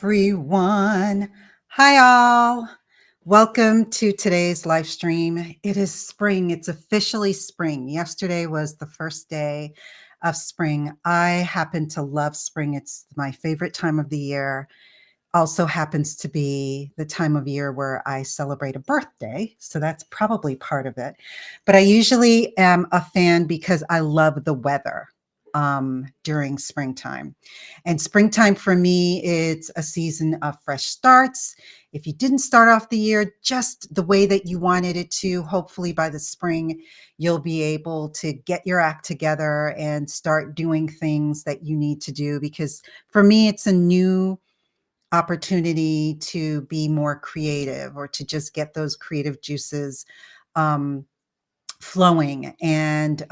everyone. Hi, all. Welcome to today's live stream. It is spring. It's officially spring. Yesterday was the first day of spring. I happen to love spring. It's my favorite time of the year. Also happens to be the time of year where I celebrate a birthday. So that's probably part of it. But I usually am a fan because I love the weather during springtime. And springtime for me, it's a season of fresh starts. If you didn't start off the year just the way that you wanted it to, hopefully by the spring, you'll be able to get your act together and start doing things that you need to do. Because for me, it's a new opportunity to be more creative or to just get those creative juices um, flowing. And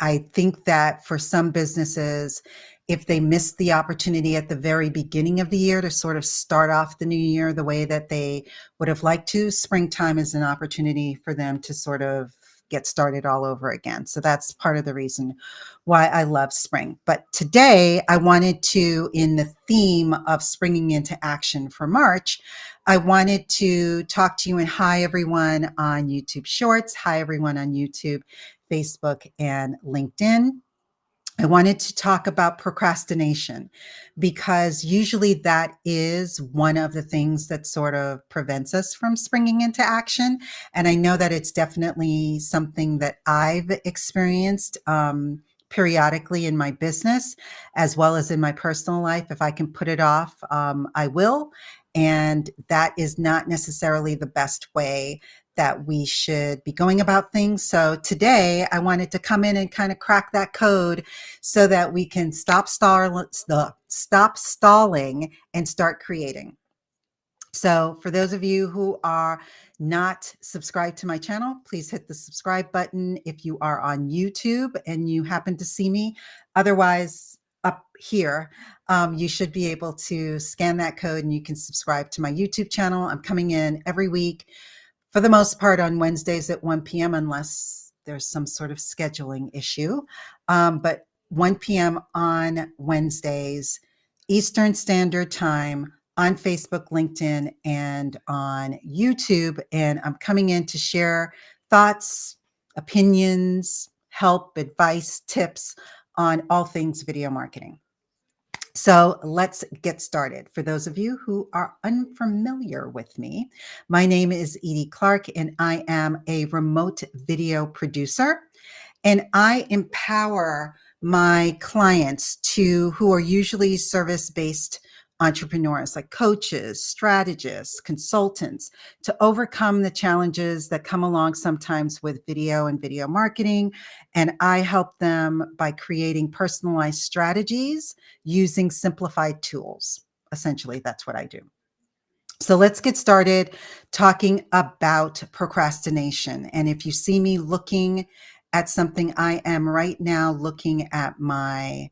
I think that for some businesses, if they miss the opportunity at the very beginning of the year to sort of start off the new year the way that they would have liked to, springtime is an opportunity for them to sort of get started all over again. So that's part of the reason why I love spring. But today I wanted to, in the theme of springing into action for March, I wanted to talk to you, and hi everyone on YouTube Shorts, hi everyone on YouTube, Facebook, and LinkedIn. I wanted to talk about procrastination because usually that is one of the things that sort of prevents us from springing into action. And I know that it's definitely something that I've experienced periodically in my business as well as in my personal life. If I can put it off, I will. And that is not necessarily the best way that we should be going about things. So today I wanted to come in and kind of crack that code so that we can stop stalling and start creating. So for those of you who are not subscribed to my channel, please hit the subscribe button if you are on YouTube and you happen to see me. Otherwise, up here, you should be able to scan that code and you can subscribe to my YouTube channel. I'm coming in every week, for the most part on Wednesdays at 1 p.m. unless there's some sort of scheduling issue. But 1 p.m. on Wednesdays, Eastern Standard Time, on Facebook, LinkedIn, and on YouTube. And I'm coming in to share thoughts, opinions, help, advice, tips on all things video marketing. So let's get started. For those of you who are unfamiliar with me, my name is Edie Clark, and I am a remote video producer. And I empower my clients who are usually service-based entrepreneurs like coaches, strategists, consultants, to overcome the challenges that come along sometimes with video and video marketing. And I help them by creating personalized strategies using simplified tools. Essentially, that's what I do. So let's get started talking about procrastination. And if you see me looking at something, I am right now looking at my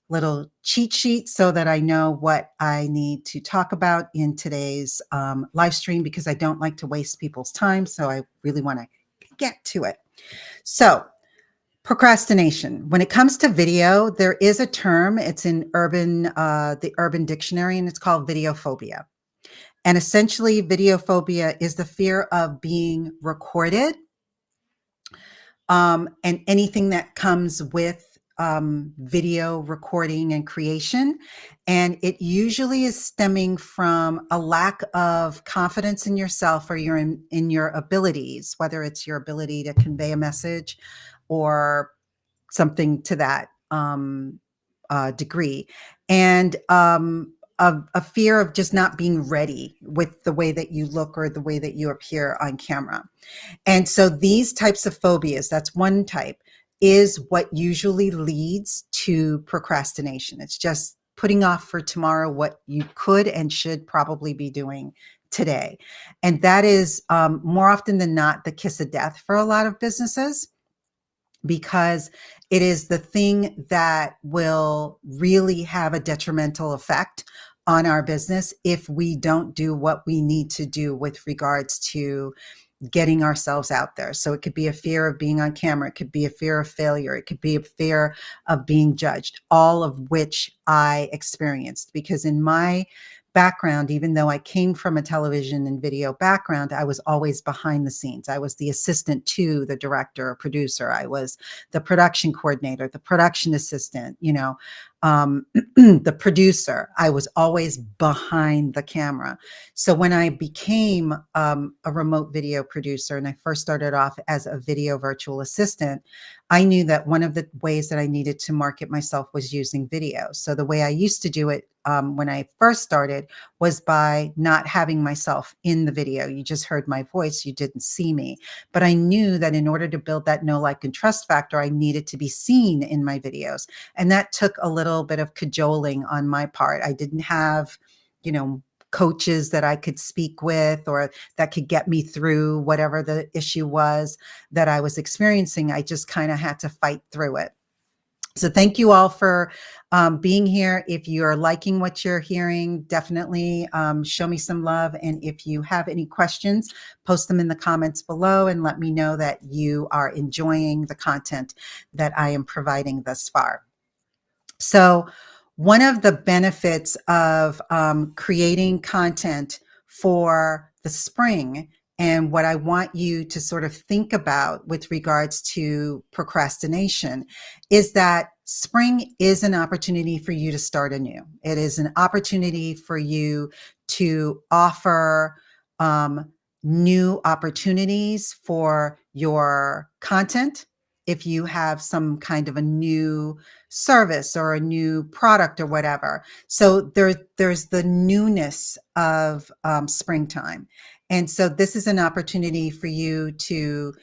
little cheat sheet so that I know what I need to talk about in today's live stream, because I don't like to waste people's time. So I really want to get to it. So procrastination. When it comes to video, there is a term. It's in the Urban Dictionary, and it's called video phobia. And essentially, video phobia is the fear of being recorded, and anything that comes with video recording and creation. And it usually is stemming from a lack of confidence in yourself or in your abilities, whether it's your ability to convey a message or something to that degree. And a fear of just not being ready with the way that you look or the way that you appear on camera. And so these types of phobias, that's one type, is what usually leads to procrastination. It's just putting off for tomorrow what you could and should probably be doing today. And that is more often than not the kiss of death for a lot of businesses, because it is the thing that will really have a detrimental effect on our business if we don't do what we need to do with regards to getting ourselves out there. So it could be a fear of being on camera. It could be a fear of failure. It could be a fear of being judged, all of which I experienced because in my background, even though I came from a television and video background, I was always behind the scenes. I was the assistant to the director or producer. I was the production coordinator, the production assistant, the producer. I was always behind the camera. So when I became a remote video producer and I first started off as a video virtual assistant, I knew that one of the ways that I needed to market myself was using video. So the way I used to do it when I first started was by not having myself in the video. You just heard my voice, you didn't see me. But I knew that in order to build that know, like, and trust factor, I needed to be seen in my videos. And that took a little bit of cajoling on my part. I didn't have, coaches that I could speak with or that could get me through whatever the issue was that I was experiencing. I just kind of had to fight through it. So thank you all for being here. If you're liking what you're hearing, definitely show me some love. And if you have any questions, post them in the comments below and let me know that you are enjoying the content that I am providing thus far. So one of the benefits of creating content for the spring and what I want you to sort of think about with regards to procrastination is that spring is an opportunity for you to start anew. It is an opportunity for you to offer new opportunities for your content. If you have some kind of a new service or a new product or whatever. So there's the newness of springtime. And so this is an opportunity for you to,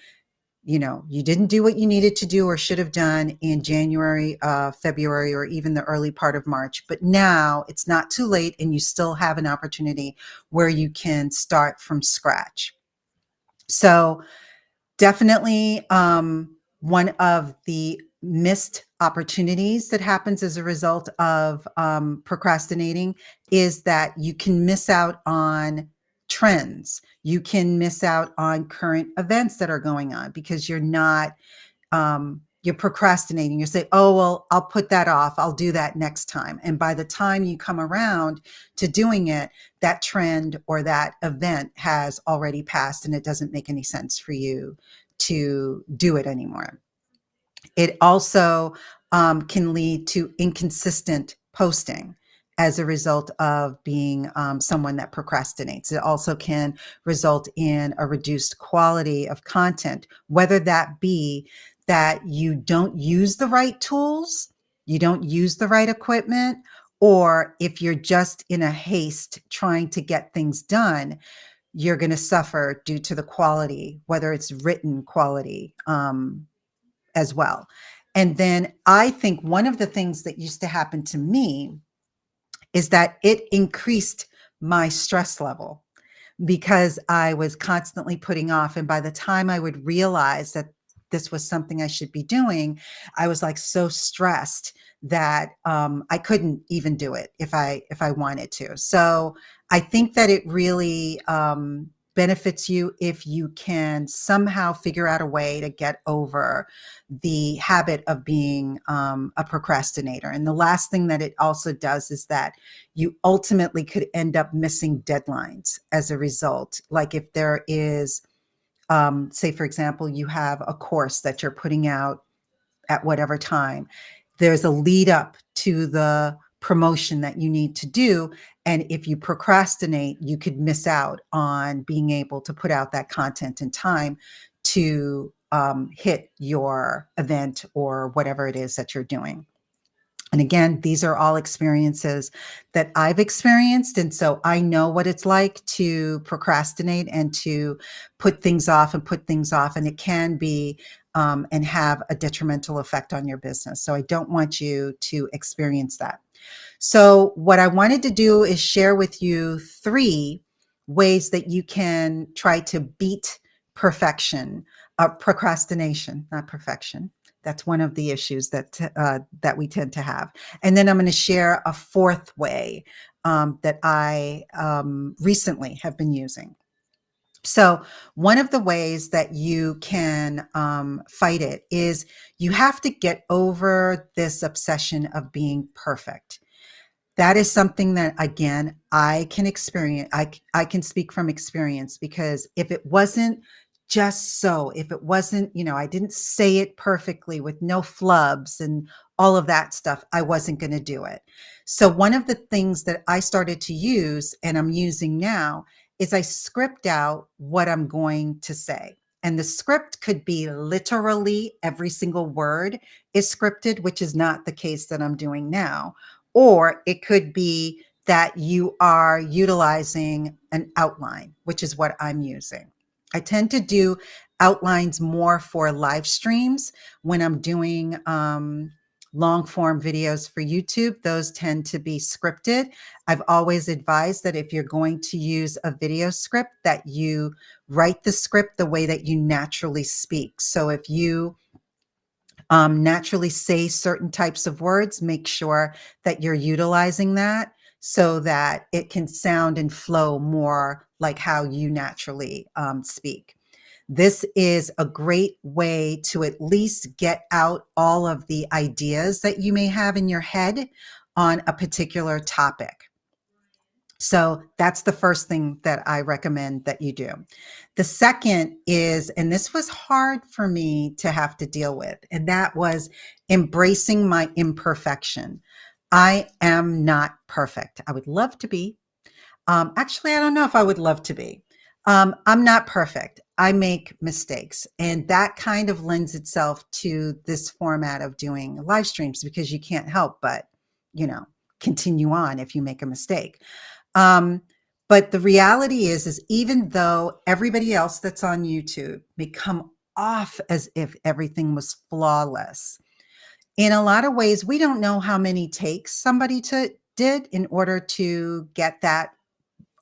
you didn't do what you needed to do or should have done in January, February, or even the early part of March. But now it's not too late and you still have an opportunity where you can start from scratch. So definitely one of the missed opportunities that happens as a result of procrastinating is that you can miss out on trends. You can miss out on current events that are going on because you're procrastinating. You say, oh, well, I'll put that off. I'll do that next time. And by the time you come around to doing it, that trend or that event has already passed and it doesn't make any sense for you to do it anymore. It also can lead to inconsistent posting as a result of being someone that procrastinates. It also can result in a reduced quality of content, whether that be that you don't use the right tools, you don't use the right equipment, or if you're just in a haste trying to get things done, you're going to suffer due to the quality, whether it's written quality as well. And then I think one of the things that used to happen to me is that it increased my stress level because I was constantly putting off. And by the time I would realize that this was something I should be doing, I was like so stressed that I couldn't even do it if I wanted to. So I think that it really benefits you if you can somehow figure out a way to get over the habit of being a procrastinator. And the last thing that it also does is that you ultimately could end up missing deadlines as a result. Like if there is, say, for example, you have a course that you're putting out at whatever time, there's a lead up to the promotion that you need to do. And if you procrastinate, you could miss out on being able to put out that content in time to hit your event or whatever it is that you're doing. And again, these are all experiences that I've experienced. And so I know what it's like to procrastinate and to put things off and put things off. And it can be and have a detrimental effect on your business. So I don't want you to experience that. So what I wanted to do is share with you 3 ways that you can try to beat procrastination, not perfection. That's one of the issues that we tend to have. And then I'm going to share a 4th way that I recently have been using. So, one of the ways that you can fight it is you have to get over this obsession of being perfect. That is something that, again, I can experience. I can speak from experience, because if it wasn't just so, if it wasn't, I didn't say it perfectly with no flubs and all of that stuff, I wasn't going to do it. So one of the things that I started to use, and I'm using now, is I script out what I'm going to say. And the script could be literally every single word is scripted, which is not the case that I'm doing now. Or it could be that you are utilizing an outline, which is what I'm using. I tend to do outlines more for live streams when I'm doing long form videos for YouTube. Those tend to be scripted. I've always advised that if you're going to use a video script, that you write the script the way that you naturally speak. So if you naturally say certain types of words, make sure that you're utilizing that so that it can sound and flow more like how you naturally speak. This is a great way to at least get out all of the ideas that you may have in your head on a particular topic. So that's the first thing that I recommend that you do. The second is, and this was hard for me to have to deal with, and that was embracing my imperfection. I am not perfect. I would love to be. Actually, I don't know if I would love to be. I'm not perfect. I make mistakes. And that kind of lends itself to this format of doing live streams, because you can't help but, you know, continue on if you make a mistake. Um, but the reality is even though everybody else that's on YouTube may come off as if everything was flawless, in a lot of ways, we don't know how many takes somebody did in order to get that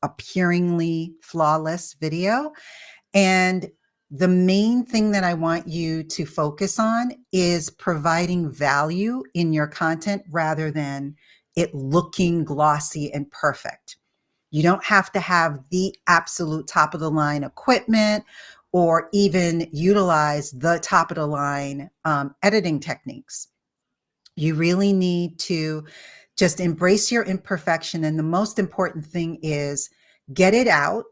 appearingly flawless video. And the main thing that I want you to focus on is providing value in your content rather than it looking glossy and perfect. You don't have to have the absolute top of the line equipment or even utilize the top of the line editing techniques. You really need to just embrace your imperfection. And the most important thing is get it out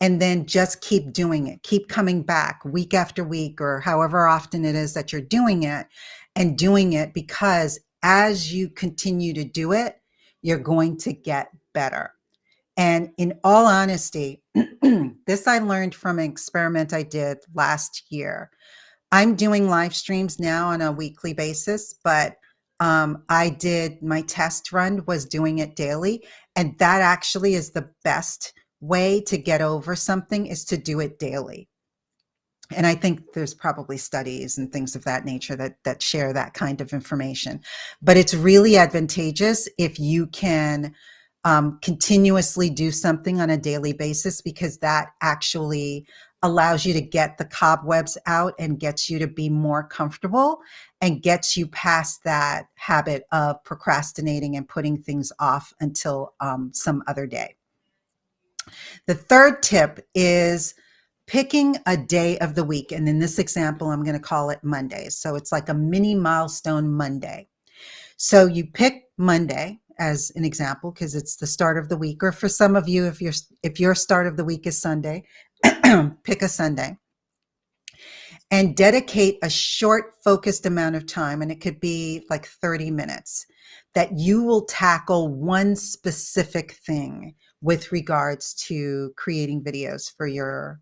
and then just keep doing it. Keep coming back week after week or however often it is that you're doing it, and doing it, because as you continue to do it, you're going to get better. And in all honesty, this I learned from an experiment I did last year. I'm doing live streams now on a weekly basis, but I did my test run was doing it daily. And that actually is the best way to get over something, is to do it daily. And I think there's probably studies and things of that nature that share that kind of information. But it's really advantageous if you can continuously do something on a daily basis, because that actually allows you to get the cobwebs out and gets you to be more comfortable and gets you past that habit of procrastinating and putting things off until some other day. The third tip is picking a day of the week. And in this example, I'm going to call it Monday. So it's like a mini milestone Monday. So you pick Monday as an example, because it's the start of the week. Or for some of you, if your start of the week is Sunday, pick a Sunday and dedicate a short, focused amount of time. And it could be like 30 minutes that you will tackle one specific thing with regards to creating videos for your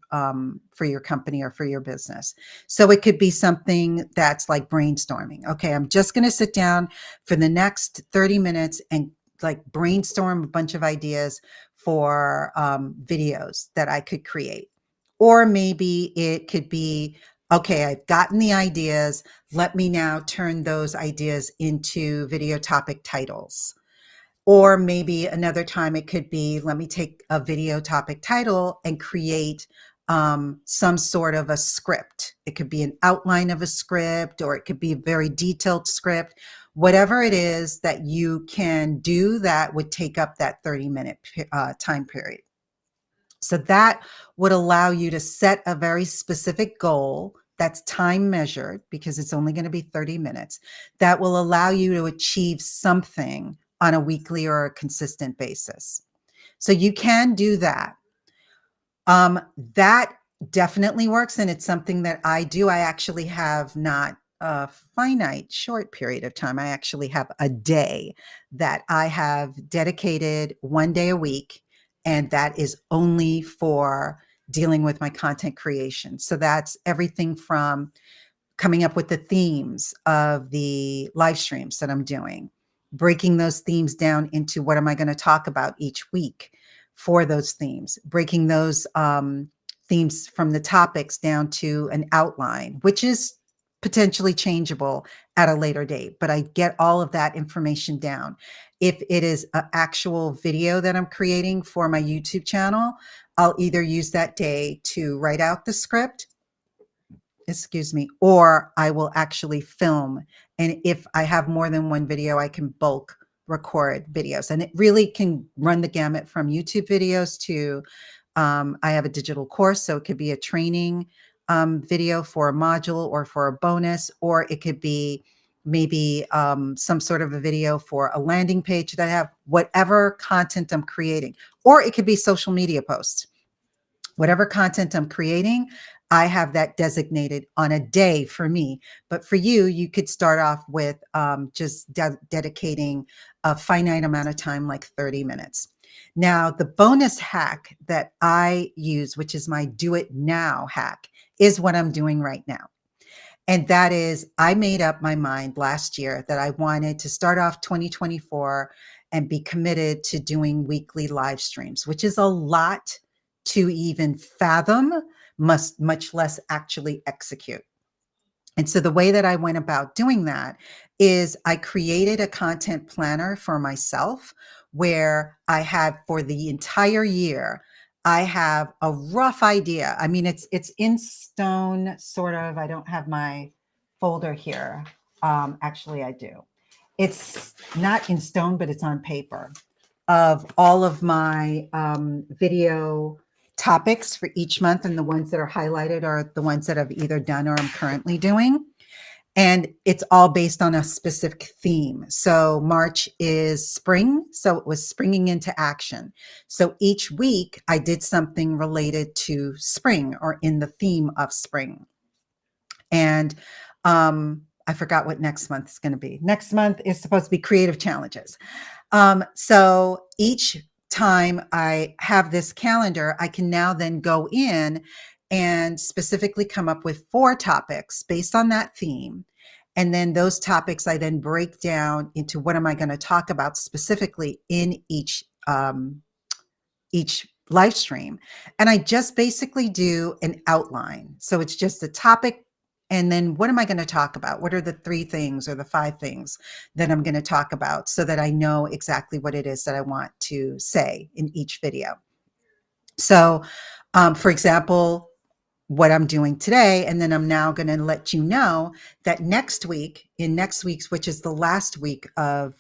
company or for your business. So it could be something that's like brainstorming. Okay, I'm just going to sit down for the next 30 minutes and like brainstorm a bunch of ideas for videos that I could create. Or maybe it could be, okay, I've gotten the ideas. Let me now turn those ideas into video topic titles. Or maybe another time it could be, let me take a video topic title and create some sort of a script. It could be an outline of a script, or it could be a very detailed script. Whatever it is that you can do that would take up that 30-minute time period. So that would allow you to set a very specific goal that's time measured because it's only going to be 30 minutes that will allow you to achieve something on a weekly or a consistent basis. So you can do that. That definitely works, and it's something that I do. I actually have not a finite short period of time. I actually have a day that I have dedicated 1 day a week, and that is only for dealing with my content creation. So that's everything from coming up with the themes of the live streams that I'm doing, breaking those themes down into what am I going to talk about each week for those themes, breaking those themes from the topics down to an outline, which is potentially changeable at a later date. But I get all of that information down. If it is an actual video that I'm creating for my YouTube channel, I'll either use that day to write out the script, excuse me, or I will actually film. And if I have more than one video, I can bulk record videos. And it really can run the gamut from YouTube videos to, I have a digital course, so it could be a training video for a module or for a bonus, or it could be maybe some sort of a video for a landing page that I have, whatever content I'm creating, or it could be social media posts. Whatever content I'm creating, I have that designated on a day for me. But for you, you could start off with just dedicating a finite amount of time, like 30 minutes. Now, the bonus hack that I use, which is my do it now hack, is what I'm doing right now. And that is, I made up my mind last year that I wanted to start off 2024 and be committed to doing weekly live streams, which is a lot to even fathom, much less actually execute. And so the way that I went about doing that is I created a content planner for myself where I have for the entire year, I have a rough idea. I mean, it's in stone, sort of. I don't have my folder here. Actually, I do. It's not in stone, but it's on paper of all of my video topics for each month. And the ones that are highlighted are the ones that I've either done or I'm currently doing. And it's all based on a specific theme. So March is spring. So it was springing into action. So each week I did something related to spring or in the theme of spring. And I forgot what next month is going to be. Next month is supposed to be creative challenges. So each time I have this calendar, I can now then go in and specifically come up with 4 topics based on that theme. And then those topics I then break down into what am I going to talk about specifically in each live stream. And I just basically do an outline. So it's just a topic. And then what am I going to talk about? What are the 3 things or the 5 things that I'm going to talk about so that I know exactly what it is that I want to say in each video? So, for example, what I'm doing today, and then I'm now going to let you know that next week, in next week's, which is the last week of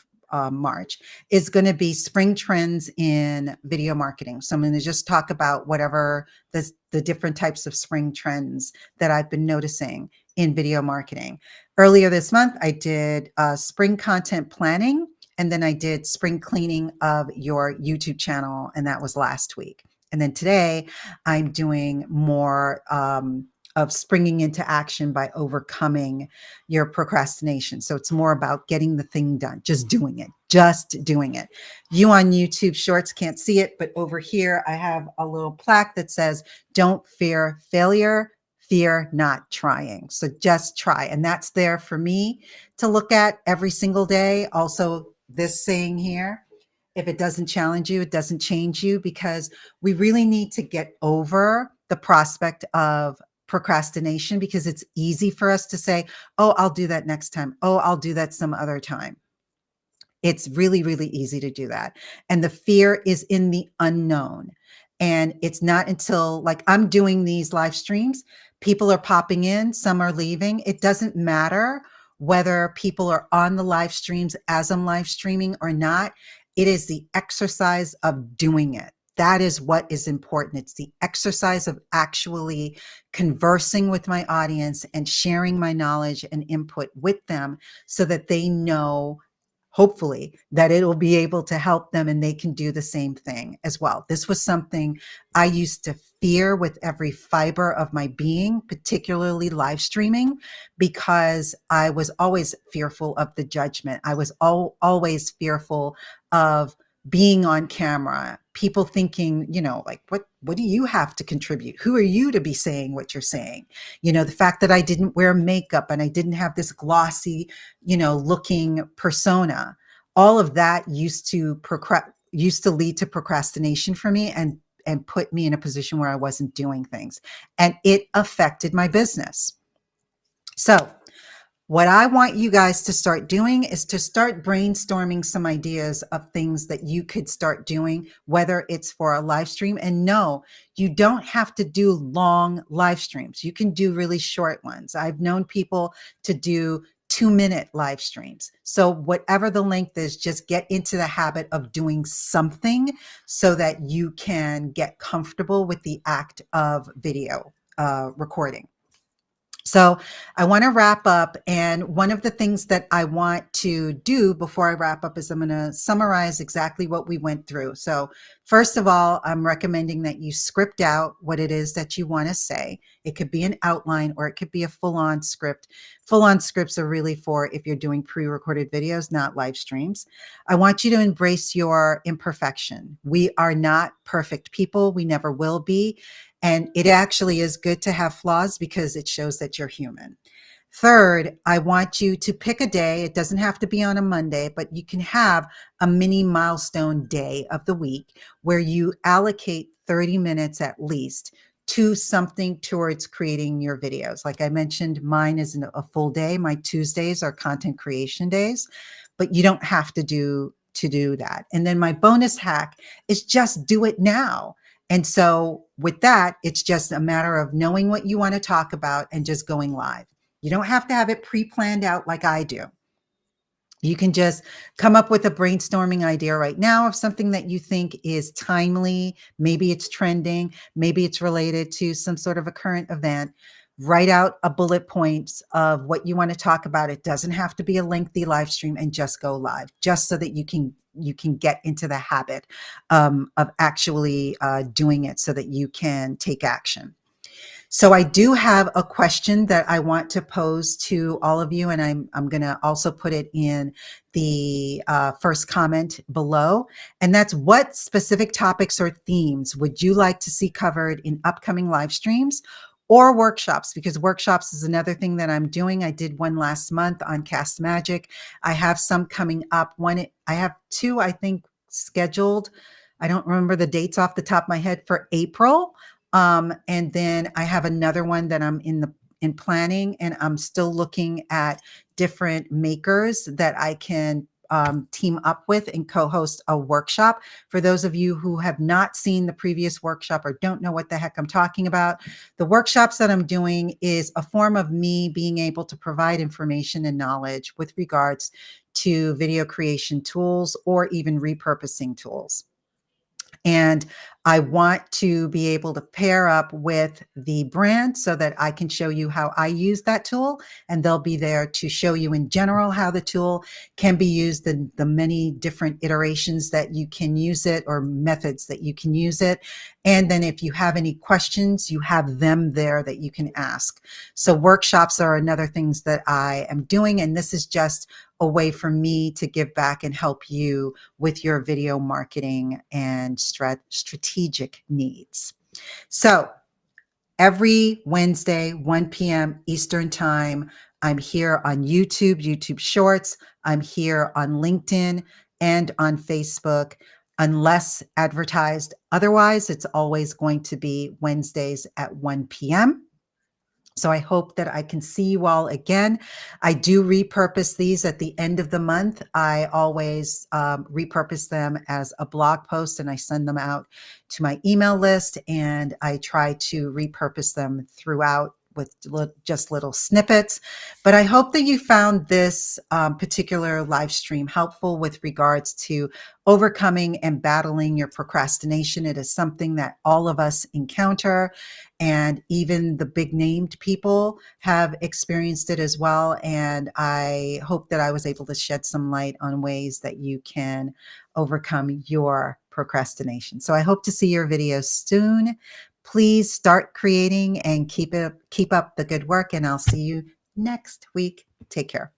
March, is going to be spring trends in video marketing. So I'm going to just talk about whatever the different types of spring trends that I've been noticing in video marketing. Earlier this month, I did spring content planning, and then I did spring cleaning of your YouTube channel, and that was last week. And then today, I'm doing more of springing into action by overcoming your procrastination. So it's more about getting the thing done, just doing it, just doing it. You on YouTube Shorts can't see it, but over here, I have a little plaque that says, "Don't fear failure, fear not trying." So just try. And that's there for me to look at every single day. Also, this saying here, if it doesn't challenge you, it doesn't change you, because we really need to get over the prospect of procrastination, because it's easy for us to say, oh, I'll do that next time. Oh, I'll do that some other time. It's really, really easy to do that. And the fear is in the unknown. And it's not until, like, I'm doing these live streams, people are popping in, some are leaving. It doesn't matter whether people are on the live streams as I'm live streaming or not. It is the exercise of doing it that is what is important. It's the exercise of actually conversing with my audience and sharing my knowledge and input with them so that they know, hopefully, that it'll be able to help them and they can do the same thing as well. This was something I used to fear with every fiber of my being, particularly live streaming, because I was always fearful of the judgment. I was always fearful of being on camera, people thinking, like, what do you have to contribute? Who are you to be saying what you're saying? The fact that I didn't wear makeup and I didn't have this glossy, looking persona, all of that used to lead to procrastination for me and put me in a position where I wasn't doing things. And it affected my business. So what I want you guys to start doing is to start brainstorming some ideas of things that you could start doing, whether it's for a live stream. And no, you don't have to do long live streams. You can do really short ones. I've known people to do 2-minute live streams. So whatever the length is, just get into the habit of doing something so that you can get comfortable with the act of video recording. So I want to wrap up. And one of the things that I want to do before I wrap up is I'm going to summarize exactly what we went through. So first of all, I'm recommending that you script out what it is that you want to say. It could be an outline or it could be a full-on script. Full-on scripts are really for if you're doing pre-recorded videos, not live streams. I want you to embrace your imperfection. We are not perfect people. We never will be. And it actually is good to have flaws because it shows that you're human. Third, I want you to pick a day. It doesn't have to be on a Monday, but you can have a mini milestone day of the week where you allocate 30 minutes at least to something towards creating your videos. Like I mentioned, mine isn't a full day. My Tuesdays are content creation days, but you don't have to do that. And then my bonus hack is just do it now. And so with that, it's just a matter of knowing what you want to talk about and just going live. You don't have to have it pre-planned out like I do. You can just come up with a brainstorming idea right now of something that you think is timely. Maybe it's trending. Maybe it's related to some sort of a current event. Write out a bullet points of what you want to talk about. It doesn't have to be a lengthy live stream, and just go live, just so that you can get into the habit of actually doing it so that you can take action. So I do have a question that I want to pose to all of you, and I'm going to also put it in the first comment below. And that's, what specific topics or themes would you like to see covered in upcoming live streams or workshops? Because workshops is another thing that I'm doing. I did one last month on Cast Magic. I have some coming up. I have two, I think, scheduled. I don't remember the dates off the top of my head for April. And then I have another one that I'm in planning, and I'm still looking at different makers that I can team up with and co-host a workshop. For those of you who have not seen the previous workshop or don't know what the heck I'm talking about, the workshops that I'm doing is a form of me being able to provide information and knowledge with regards to video creation tools or even repurposing tools. And I want to be able to pair up with the brand so that I can show you how I use that tool, and they'll be there to show you in general how the tool can be used, the many different iterations that you can use it, or methods that you can use it. And then if you have any questions, you have them there that you can ask. So workshops are another things that I am doing, and this is just a way for me to give back and help you with your video marketing and strategic needs. So every Wednesday, 1 p.m. Eastern time, I'm here on YouTube Shorts. I'm here on LinkedIn and on Facebook, unless advertised otherwise. It's always going to be Wednesdays at 1 p.m. So I hope that I can see you all again. I do repurpose these at the end of the month. I always repurpose them as a blog post, and I send them out to my email list, and I try to repurpose them throughout with just little snippets. But I hope that you found this particular live stream helpful with regards to overcoming and battling your procrastination. It is something that all of us encounter, and even the big named people have experienced it as well. And I hope that I was able to shed some light on ways that you can overcome your procrastination. So I hope to see your videos soon. Please start creating and keep up the good work, and I'll see you next week. Take care.